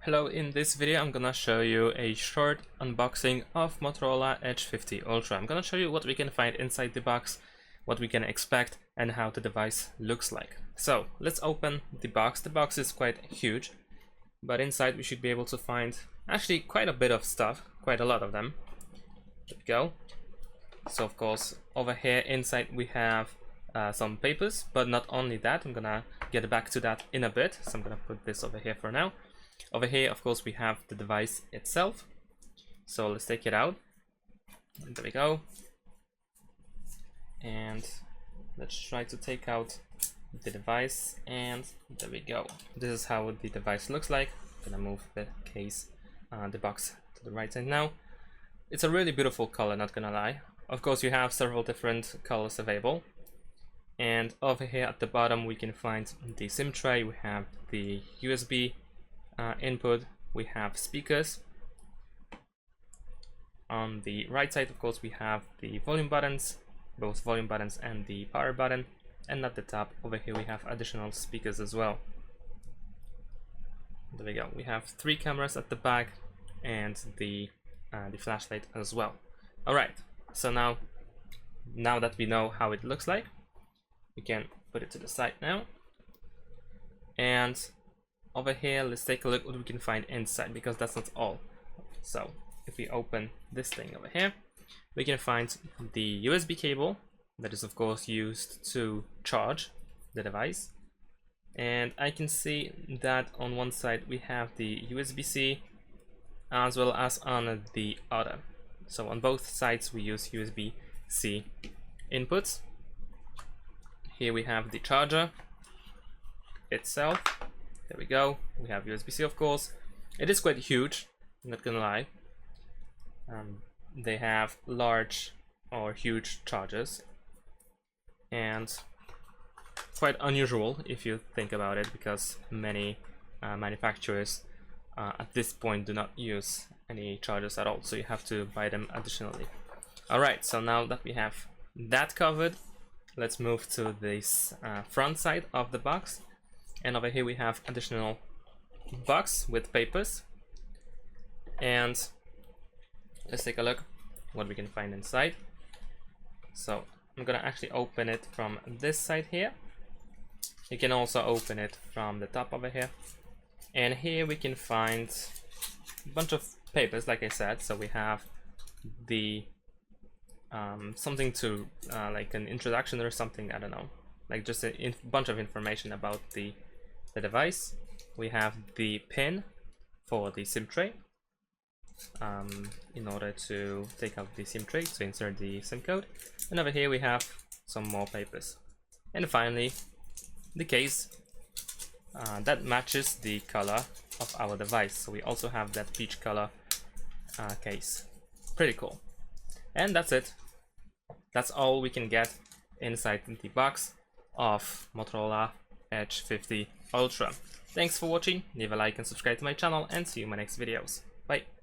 Hello, in this video I'm gonna show you a short unboxing of Motorola Edge 50 Ultra. I'm gonna show you what we can find inside the box, what we can expect, and how the device looks like. So let's open the box. The box is quite huge, but inside we should be able to find actually quite a bit of stuff, quite a lot of them. There we go. So of course over here inside we have some papers, but not only that, I'm gonna get back to that in a bit. So I'm gonna put this over here for now. Over here, of course, we have the device itself. So let's take it out. And there we go. And let's try to take out the device. And there we go. This is how the device looks like. I'm gonna move the case, the box to the right side now. It's a really beautiful color, not gonna lie. Of course, you have several different colors available. And over here at the bottom, we can find the SIM tray. We have the USB input, we have speakers. On the right side, of course, we have the volume buttons, both volume buttons and the power button, and at the top over here we have additional speakers as well. There we go. We have 3 cameras at the back and the flashlight as well. All right, so now that we know how it looks like, we can put it to the side now. And over here, let's take a look what we can find inside, because that's not all. So if we open this thing over here, we can find the USB cable that is of course used to charge the device. And I can see that on one side we have the USB-C as well as on the other. So on both sides we use USB-C inputs. Here we have the charger itself. There we go. We have USB-C, of course. It is quite huge, I'm not gonna lie. They have large or huge chargers, and quite unusual if you think about it, because many manufacturers at this point do not use any chargers at all, so you have to buy them additionally. Alright, so now that we have that covered, let's move to this front side of the box. And over here we have additional box with papers. And let's take a look what we can find inside. So I'm gonna actually open it from this side here. You can also open it from the top over here. And here we can find a bunch of papers, like I said. So we have the something to like an introduction or something, I don't know, like just a bunch of information about the device. We have the pin for the SIM tray, in order to take out the SIM tray to insert the SIM code. And over here we have some more papers. And finally, the case that matches the color of our device. So we also have that peach color case. Pretty cool. And that's it. That's all we can get inside the box of Motorola Edge 50 Ultra. Thanks for watching, leave a like and subscribe to my channel, and see you in my next videos. Bye!